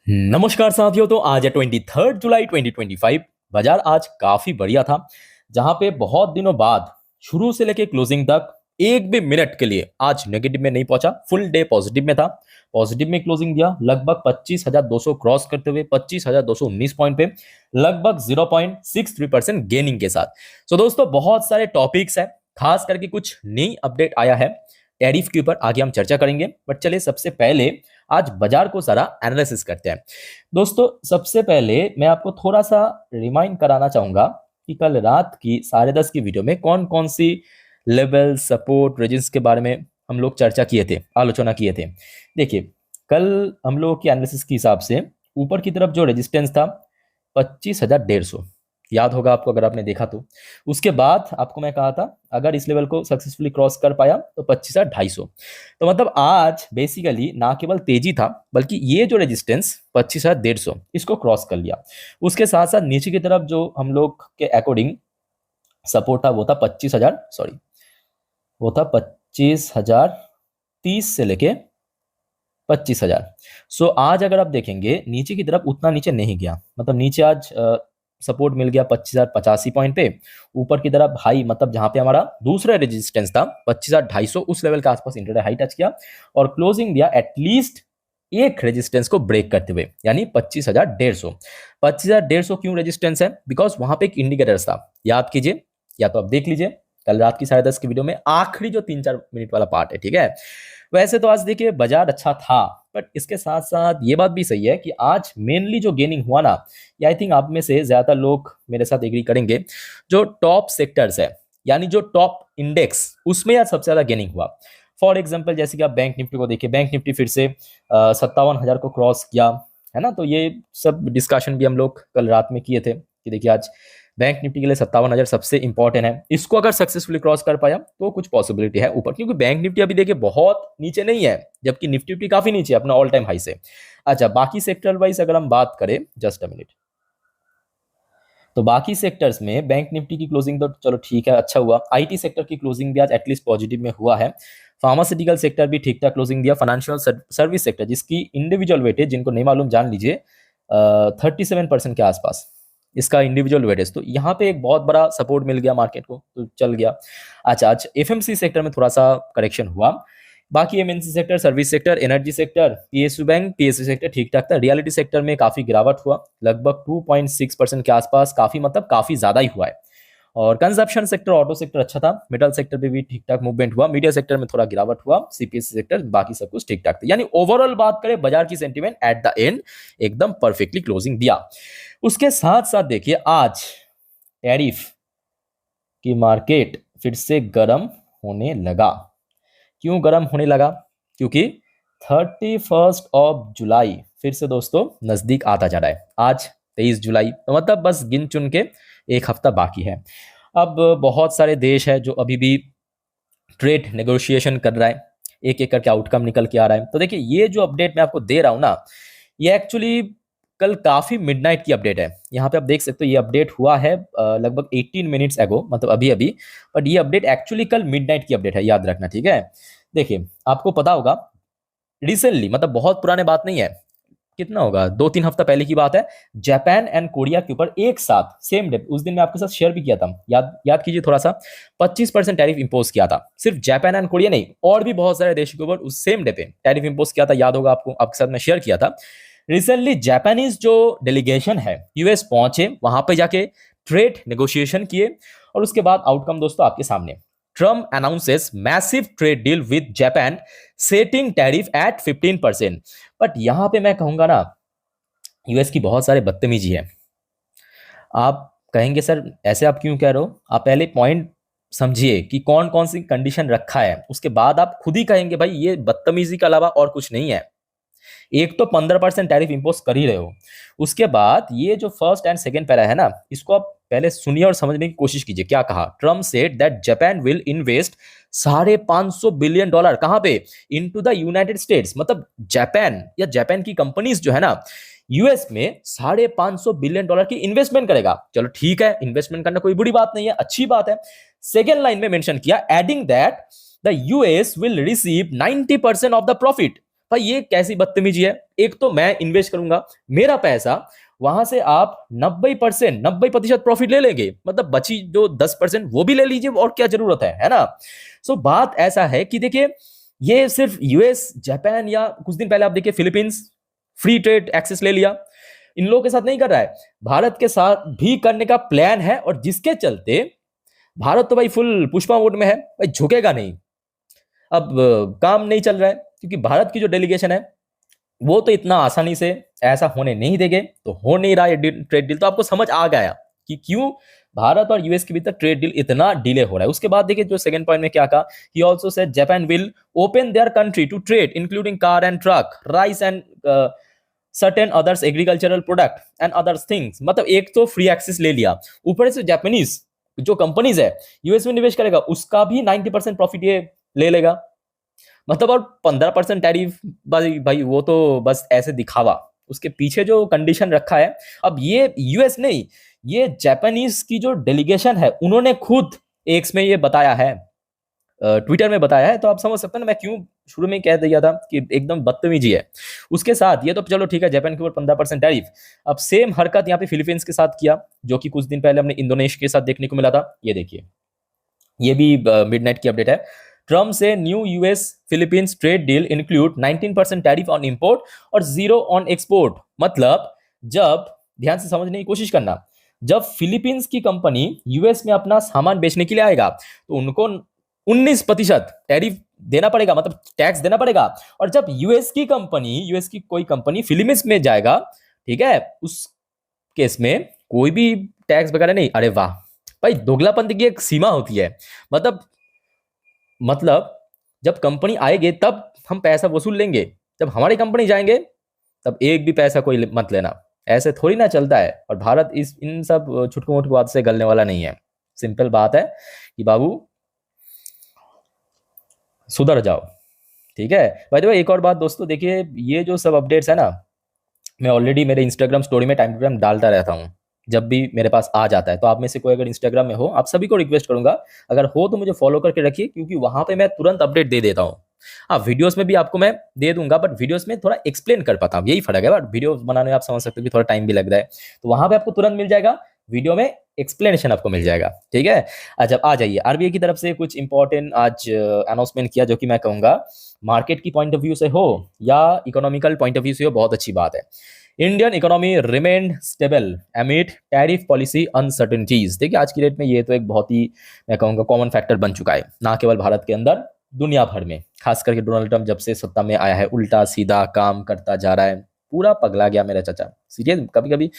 नमस्कार साथियों। तो आज है 23 जुलाई 2025। बाजार आज काफी बढ़िया था, जहां पे बहुत दिनों बाद शुरू से लेके क्लोजिंग तक एक भी मिनट के लिए आज नेगेटिव में नहीं पहुंचा। फुल डे पॉजिटिव में था। पॉजिटिव में क्लोजिंग दिया लगभग 25,200 क्रॉस करते हुए 25,219 पॉइंट पे लगभग 0.63% गेनिंग के साथ। सो दोस्तों, बहुत सारे टॉपिक्स हैं, खास करके कुछ नई अपडेट आया है टैरिफ के ऊपर, आगे हम चर्चा करेंगे। बट चलिए सबसे पहले आज बाजार को सारा एनालिसिस करते हैं। दोस्तों, सबसे पहले मैं आपको थोड़ा सा रिमाइंड कराना चाहूंगा कि कल रात की 10:30 की वीडियो में कौन कौन सी लेवल, सपोर्ट, रेजिस्टेंस के बारे में हम लोग चर्चा किए थे, आलोचना किए थे। देखिए, कल हम लोग के एनालिसिस के हिसाब से ऊपर की तरफ जो रेजिस्टेंस था 25,150, याद होगा आपको अगर आपने देखा तो। उसके बाद आपको मैं कहा था अगर इस लेवल को सक्सेसफुली क्रॉस कर पाया तो 25,250। तो मतलब आज बेसिकली ना केवल तेजी था, बल्कि ये जो रेजिस्टेंस 25,150 इसको क्रॉस कर लिया। उसके साथ साथ नीचे की तरफ जो हम लोग के अकॉर्डिंग सपोर्ट था वो था 25,030 से लेके 25,000। सो आज अगर आप देखेंगे नीचे की तरफ उतना नीचे नहीं गया, मतलब नीचे आज सपोर्ट मिल गया 25,085 पॉइंट पे। ऊपर की तरफ हाई, मतलब जहां पे हमारा दूसरा रेजिस्टेंस था 25,250, उस लेवल के आसपास इंट्राडे हाई टच किया और क्लोजिंग दिया एटलीस्ट एक रेजिस्टेंस को ब्रेक करते हुए, यानी 25,150। 25,150 क्यों रेजिस्टेंस है? बिकॉज वहां पे एक इंडिकेटर था, याद कीजिए, या तो आप देख लीजिए कल रात की 10:30 की वीडियो में आखिरी जो 3-4 मिनट वाला पार्ट है, ठीक है। वैसे तो आज देखिए बाजार अच्छा था, बट इसके साथ साथ ये बात भी सही है कि आज मेनली जो गेनिंग हुआ ना, ये आई थिंक आप में से ज्यादा लोग मेरे साथ एग्री करेंगे, जो टॉप सेक्टर्स है, यानी जो टॉप इंडेक्स, उसमें आज सबसे ज्यादा गेनिंग हुआ। फॉर एग्जाम्पल जैसे कि आप बैंक निफ्टी को देखिए, बैंक निफ्टी फिर से 57,000 को क्रॉस किया, है ना। तो ये सब डिस्कशन भी हम लोग कल रात में किए थे कि देखिए आज बैंक निफ्टी के लिए 57,000 सबसे इंपॉर्टेंट है। इसको अगर सक्सेसफुली क्रॉस कर पाया तो कुछ पॉसिबिलिटी है ऊपर, क्योंकि बैंक निफ्टी अभी देखिए बहुत नीचे नहीं है, जबकि निफ्टी काफी नीचे है अपना ऑल टाइम हाई से। अच्छा, बाकी सेक्टर वाइज अगर हम बात करें, जस्ट अ मिनट, तो बाकी सेक्टर्स में बैंक निफ्टी की क्लोजिंग तो चलो ठीक है, अच्छा हुआ। आईटी सेक्टर की क्लोजिंग भी आज एटलीस्ट पॉजिटिव में हुआ है। फार्मास्यूटिकल सेक्टर भी ठीक ठाक क्लोजिंग दिया। फाइनेंशियल सर्विस सेक्टर, जिसकी इंडिविजुअल वेटेज जिनको नहीं मालूम जान लीजिए, 37% के आसपास इसका इंडिविजुअल वेटेज, तो यहाँ पे एक बहुत बड़ा सपोर्ट मिल गया मार्केट को, तो चल गया। अच्छा, आज एफएमसी सेक्टर में थोड़ा सा करेक्शन हुआ। बाकी MNC sector, service sector, energy sector, PSU bank, PSU sector ठीक ठाक था। रियलिटी सेक्टर में काफी गिरावट हुआ, लगभग 2.6% के आसपास, काफी मतलब काफी ज्यादा ही हुआ है। और कंजप्शन सेक्टर, ऑटो सेक्टर अच्छा था। मेटल सेक्टर पे भी ठीक ठाक मूवमेंट हुआ। मीडिया सेक्टर में थोड़ा गिरावट हुआ। सीपीएससी सेक्टर, बाकी सब कुछ ठीक ठाक था। यानी ओवरऑल बात करें, बाजार की सेंटीमेंट एट द एंड एकदम परफेक्टली क्लोजिंग दिया। उसके साथ साथ देखिए आज टैरिफ की मार्केट फिर से गर्म होने लगा। क्यों गर्म होने लगा? क्योंकि 31 जुलाई फिर से दोस्तों नजदीक आता जा रहा है। आज 23 जुलाई, तो मतलब बस गिन चुन के एक हफ्ता बाकी है। अब बहुत सारे देश है जो अभी भी ट्रेड नेगोशिएशन कर रहा है, एक एक करके आउटकम निकल के आ रहा है। तो देखिए, ये जो अपडेट मैं आपको दे रहा हूं ना, ये एक्चुअली कल काफी मिडनाइट की अपडेट है। यहाँ पे आप देख सकते हो, ये अपडेट हुआ है लगभग 18 मिनट्स एगो, मतलब अभी अभी। बट ये अपडेट एक्चुअली कल मिडनाइट की अपडेट है, याद रखना, ठीक है। देखिए, आपको पता होगा रिसेंटली, मतलब बहुत पुराने बात नहीं है, कितना होगा, 2-3 हफ्ता पहले की बात है, जापान एंड कोरिया के ऊपर एक साथ सेम डे, उस दिन मैं आपके साथ शेयर भी किया था, याद याद कीजिए थोड़ा सा, 25% टैरिफ इंपोज किया था। सिर्फ जापान एंड कोरिया नहीं, और भी बहुत सारे देशों के ऊपर उस सेम डे पे टैरिफ इंपोज किया था, याद होगा आपको, आपके साथ मैं शेयर किया था। रिसेंटली जापानीज जो डेलीगेशन है यूएस पहुंचे, वहां पे जाके ट्रेड नेगोशिएशन किए, और उसके बाद आउटकम दोस्तों आपके सामने। Trump announces massive trade deal with Japan, setting tariff at 15%। But यहां पे मैं कहूंगा ना, यूएस की बहुत सारे बदतमीजी है। आप कहेंगे सर ऐसे आप क्यों कह रहे हो? आप पहले पॉइंट समझिए कि कौन कौन सी कंडीशन रखा है, उसके बाद आप खुद ही कहेंगे भाई ये बदतमीजी के अलावा और कुछ नहीं है। एक तो 15% टैरिफ इंपोज कर ही रहे हो, उसके बाद ये जो फर्स्ट एंड सेकंड पैरा है ना, इसको आप पहले सुनिए और समझने की कोशिश कीजिए। क्या कहा? Trump said that Japan will invest $550 billion कहां पे? Into the United states. मतलब जापान या जापान की कंपनीज जो है ना, यूएस में $550 बिलियन की इन्वेस्टमेंट करेगा। चलो ठीक है, इन्वेस्टमेंट करना कोई बुरी बात नहीं है, अच्छी बात है। सेकेंड लाइन में मेंशन किया, adding that the US will receive 90% of the profit. भाई ये कैसी बदतमीजी है? एक तो मैं इन्वेस्ट करूंगा मेरा पैसा, वहां से आप 90% 90% प्रॉफिट ले लेंगे, मतलब बची जो 10% वो भी ले लीजिए, और क्या जरूरत है ना? सो बात ऐसा है कि देखिए, ये सिर्फ यूएस, जापान या कुछ दिन पहले आप देखिए फिलीपींस फ्री ट्रेड एक्सेस ले लिया, इन लोगों के साथ नहीं कर रहा है, भारत के साथ भी करने का प्लान है, और जिसके चलते भारत तो भाई फुल पुष्पा मोड में है, भाई झुकेगा नहीं। अब काम नहीं चल रहा है क्योंकि भारत की जो डेलीगेशन है वो तो इतना आसानी से ऐसा होने नहीं देंगे, तो हो नहीं रहा है ट्रेड डील। तो आपको समझ आ गया कि क्यों भारत और यूएस के बीच ट्रेड डील इतना डिले हो रहा है। उसके बाद देखिए जो सेकंड पॉइंट में क्या कहा, he also said Japan will open their country to trade including car and truck, rice and certain others agricultural product and others things. मतलब एक तो फ्री एक्सेस ले लिया, ऊपर से जापानीज जो कंपनीज है यूएस में निवेश करेगा उसका भी 90% प्रॉफिट ये ले लेगा, मतलब और 15% टैरिफ। भाई भाई वो तो बस ऐसे दिखावा, उसके पीछे जो कंडीशन रखा है, अब ये यूएस नहीं, ये जापानीज की जो डेलीगेशन है उन्होंने खुद एक्स में ये बताया है, ट्विटर में बताया है। तो आप समझ सकते हैं ना मैं क्यों शुरू में कह दिया था कि एकदम बदतमीजी है। उसके साथ ये तो चलो ठीक है, जापान के ऊपर 15% टैरिफ, अब सेम हरकत यहाँ पे फिलीपींस के साथ किया, जो कि कुछ दिन पहले हमने इंडोनेशिया के साथ देखने को मिला था। ये देखिए, ये भी मिडनाइट की अपडेट है। ट्रम्प से new US Philippines trade deal include 19% tariff on import और 0 ऑन एक्सपोर्ट। मतलब जब, ध्यान से समझने की कोशिश करना, जब फिलीपींस की कंपनी यूएस में अपना सामान बेचने के लिए आएगा तो उनको 19% टैरिफ देना पड़ेगा, मतलब टैक्स देना पड़ेगा। और जब यूएस की कंपनी, यूएस की कोई कंपनी फिलीपींस में जाएगा, ठीक है, उस केस में कोई भी टैक्स वगैरह नहीं। अरे वाह भाई, दोगलापंथी की एक सीमा होती है। मतलब जब कंपनी आएगी तब हम पैसा वसूल लेंगे, जब हमारी कंपनी जाएंगे तब एक भी पैसा कोई मत लेना, ऐसे थोड़ी ना चलता है। और भारत इस इन सब छुटकू मुटकू बात से गलने वाला नहीं है। सिंपल बात है कि बाबू सुधर जाओ, ठीक है। भाई देखो एक और बात दोस्तों, देखिए ये जो सब अपडेट्स है ना, मैं ऑलरेडी मेरे इंस्टाग्राम स्टोरी में टाइम टू टाइम डालता रहता हूँ जब भी मेरे पास आ जाता है। तो आप में से कोई अगर इंस्टाग्राम में हो, आप सभी को रिक्वेस्ट करूंगा अगर हो तो मुझे फॉलो करके रखिए, क्योंकि वहां पे मैं तुरंत अपडेट दे देता हूँ। हाँ, वीडियोस में भी आपको मैं दे दूंगा, बट वीडियोस में थोड़ा एक्सप्लेन कर पाता हूँ, यही फर्क है। बट वीडियो बनाने में आप समझ सकते हो कि थोड़ा टाइम भी लग रहा है, तो वहां पे आपको तुरंत मिल जाएगा, वीडियो में एक्सप्लेनेशन आपको मिल जाएगा, ठीक है। अच्छा आ जाइए, आरबीआई की तरफ से कुछ इंपॉर्टेंट आज अनाउंसमेंट किया, जो कि मैं कहूंगा मार्केट की पॉइंट ऑफ व्यू से हो या इकोनॉमिकल पॉइंट ऑफ व्यू से हो, बहुत अच्छी बात है। Indian economy remained stable एमिड tariff policy uncertainties. देखिए आज की डेट में ये तो एक बहुत ही, मैं कहूँगा, कॉमन फैक्टर बन चुका है, ना केवल भारत के अंदर, दुनिया भर में। खास करके डोनाल्ड ट्रम्प जब से सत्ता में आया है, उल्टा सीधा काम करता जा रहा है, पूरा पगला गया मेरा चाचा, सीरियस। कभी कभी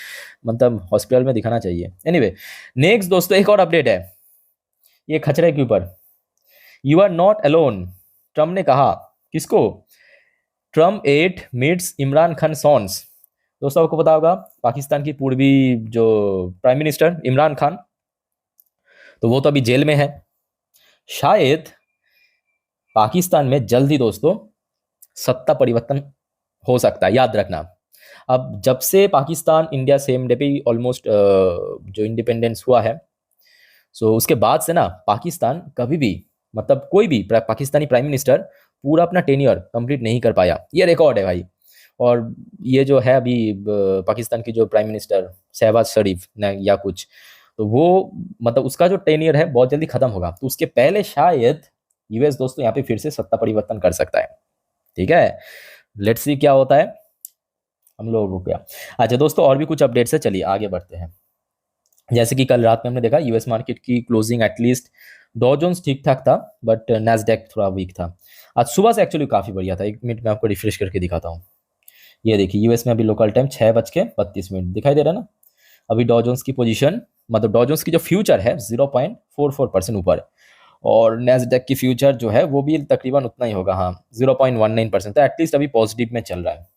मतलब हॉस्पिटल में दिखाना चाहिए। एनीवे, नेक्स्ट दोस्तों एक और अपडेट है, ये खचरे के ऊपर। You are not alone, Trump ने कहा। किसको? Trump at meets Imran Khan sons. दोस्तों आपको पता होगा पाकिस्तान की पूर्वी जो प्राइम मिनिस्टर इमरान खान, तो वो तो अभी जेल में है। शायद पाकिस्तान में जल्द ही दोस्तों सत्ता परिवर्तन हो सकता है, याद रखना। अब जब से पाकिस्तान इंडिया सेम डे पे ऑलमोस्ट जो इंडिपेंडेंस हुआ है, सो उसके बाद से ना पाकिस्तान कभी भी, मतलब कोई भी पाकिस्तानी प्राइम मिनिस्टर पूरा अपना टेन्योर कंप्लीट नहीं कर पाया, ये रिकॉर्ड है भाई। और ये जो है अभी पाकिस्तान की जो प्राइम मिनिस्टर शहबाज शरीफ या कुछ, तो वो मतलब उसका जो टेन्योर है बहुत जल्दी खत्म होगा, तो उसके पहले शायद यूएस दोस्तों यहाँ पे फिर से सत्ता परिवर्तन कर सकता है, ठीक है। लेट्स सी क्या होता है हम लोगों को क्या। अच्छा दोस्तों और भी कुछ अपडेट्स है, चलिए आगे बढ़ते हैं। जैसे कि कल रात में हमने देखा यूएस मार्केट की क्लोजिंग एटलीस्ट डॉ जोन्स ठीक ठाक था, बट नैस्डैक थोड़ा वीक था। आज सुबह से एक्चुअली काफ़ी बढ़िया था, एक मिनट में आपको रिफ्रेश करके दिखाता हूँ। ये देखिए यूएस में अभी लोकल टाइम 6:32 दिखाई दे रहा है ना। अभी डॉ जोन्स की पोजीशन, मतलब डॉ जोन्स की जो फ्यूचर है 0.44% ऊपर, और नैस्डैक की फ्यूचर जो है वो भी तकरीबन उतना ही होगा, हाँ 0.19%। तो एटलीस्ट अभी पॉजिटिव में चल रहा है,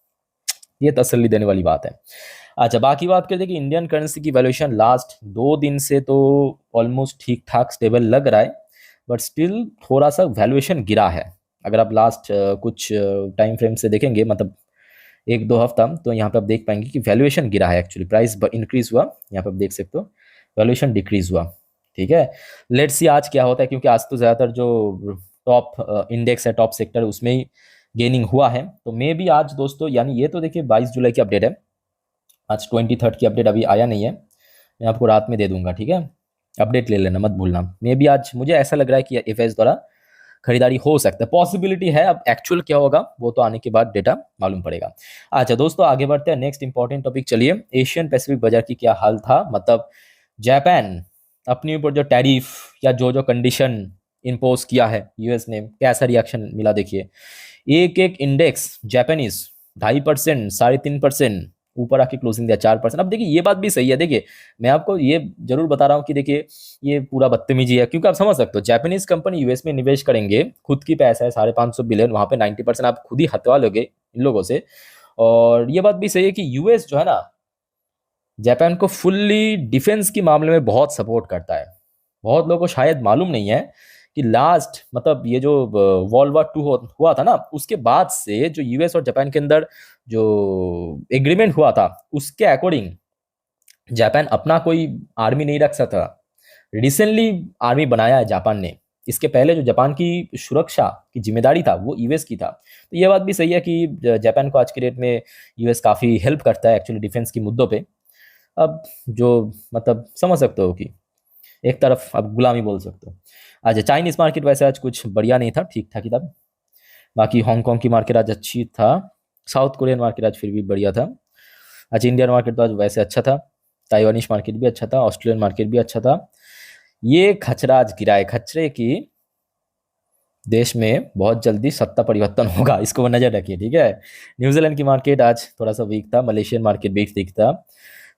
ये तसल्ली देने वाली बात है। अच्छा बाकी बात करते हैं कि इंडियन करेंसी की वैल्यूएशन लास्ट 2 दिन से तो ऑलमोस्ट ठीक ठाक स्टेबल लग रहा है, बट स्टिल थोड़ा सा वैल्यूएशन गिरा है। अगर आप लास्ट कुछ टाइम फ्रेम से देखेंगे, मतलब 1-2 हफ्ता, तो यहाँ पे आप देख पाएंगे कि वैल्यूएशन गिरा है। एक्चुअली प्राइस इंक्रीज हुआ, यहाँ पे आप देख सकते हो, वैल्यूएशन डिक्रीज हुआ, ठीक है। लेट्स सी आज क्या होता है, क्योंकि आज तो ज़्यादातर जो टॉप इंडेक्स है, टॉप सेक्टर, उसमें ही गेनिंग हुआ है। तो मे भी आज दोस्तों, यानी ये तो देखिए 22 जुलाई की अपडेट है, आज 23 की अपडेट अभी आया नहीं है, मैं आपको रात में दे दूंगा, ठीक है। अपडेट ले लेना, मत भूलना। मे भी आज मुझे ऐसा लग रहा है कि एफएस द्वारा खरीदारी हो सकता है, पॉसिबिलिटी है। अब एक्चुअल क्या होगा वो तो आने के बाद डेटा मालूम पड़ेगा। अच्छा दोस्तों, आगे बढ़ते हैं, नेक्स्ट इंपॉर्टेंट टॉपिक। चलिए, एशियन पैसिफिक बाजार की क्या हाल था, मतलब जापान अपने ऊपर जो टैरिफ या जो जो कंडीशन इम्पोज किया है यूएस ने, कैसा रिएक्शन मिला देखिए। एक एक इंडेक्स जापानीज 2.5%, 3.5% ऊपर आके क्लोजिंग दिया, 4%। अब देखिए ये बात भी सही है, देखिए मैं आपको ये जरूर बता रहा हूँ कि देखिए ये पूरा बदतमीजी है, क्योंकि आप समझ सकते हो जापानीज कंपनी यूएस में निवेश करेंगे, खुद की पैसा है 550 बिलियन, वहां पे 90% आप खुद ही हथवा लोगे इन लोगों से। और ये बात भी सही है कि यूएस जो है ना, जापान को फुल्ली डिफेंस के मामले में बहुत सपोर्ट करता है। बहुत लोगों को शायद मालूम नहीं है कि लास्ट, मतलब ये जो वर्ल्ड वॉर 2 हुआ था ना, उसके बाद से जो यूएस और जापान के अंदर जो एग्रीमेंट हुआ था, उसके अकॉर्डिंग जापान अपना कोई आर्मी नहीं रख सकता। रिसेंटली आर्मी बनाया है जापान ने, इसके पहले जो जापान की सुरक्षा की जिम्मेदारी था वो यूएस की था। तो ये बात भी सही है कि जापान को आज के डेट में यूएस काफ़ी हेल्प करता है एक्चुअली डिफेंस की मुद्दों पे। अब जो, मतलब समझ सकते हो कि एक तरफ अब गुलामी बोल सकते हो। आज चाइनीज मार्केट वैसे आज कुछ बढ़िया नहीं था, ठीक ठाक ही था। बाकी हांगकांग की मार्केट आज अच्छी था, साउथ कोरियन मार्केट आज फिर भी बढ़िया था। आज इंडियन मार्केट तो आज वैसे अच्छा था, ताइवानिश मार्केट भी अच्छा था, ऑस्ट्रेलियन मार्केट भी अच्छा था। ये खचरा आज गिरा है, खचरे की देश में बहुत जल्दी सत्ता परिवर्तन होगा, इसको नजर रखिए, ठीक है। न्यूजीलैंड की मार्केट आज थोड़ा सा वीक था, मलेशियन मार्केट भी ठीक था,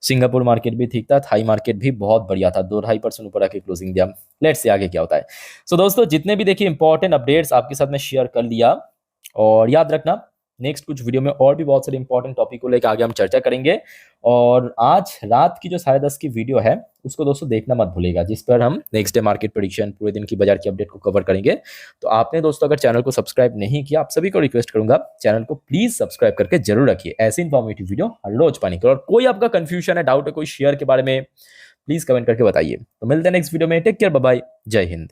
सिंगापुर मार्केट भी ठीक था, थाई मार्केट भी बहुत बढ़िया था, 2-2.5% ऊपर आके क्लोजिंग दिया। लेट्स से आगे क्या होता है। सो दोस्तों, जितने भी देखिए इंपॉर्टेंट अपडेट्स आपके साथ में शेयर कर लिया, और याद रखना नेक्स्ट कुछ वीडियो में और भी बहुत सारे इंपॉर्टेंट टॉपिक को लेकर आगे हम चर्चा करेंगे। और आज रात की जो 10:30 की वीडियो है उसको दोस्तों देखना मत भूलिएगा, जिस पर हम नेक्स्ट डे मार्केट प्रेडिक्शन, पूरे दिन की बाजार की अपडेट को कवर करेंगे। तो आपने दोस्तों अगर चैनल को सब्सक्राइब नहीं किया, आप सभी को रिक्वेस्ट करूंगा चैनल को प्लीज सब्सक्राइब करके जरूर रखिए, ऐसी इन्फॉर्मेटिव वीडियो हर रोज पाने के लिए। और कोई आपका कंफ्यूजन है, डाउट है कोई शेयर के बारे में, प्लीज कमेंट करके बताइए। तो मिलते हैं नेक्स्ट वीडियो में, टेक केयर, बाय बाय, जय हिंद।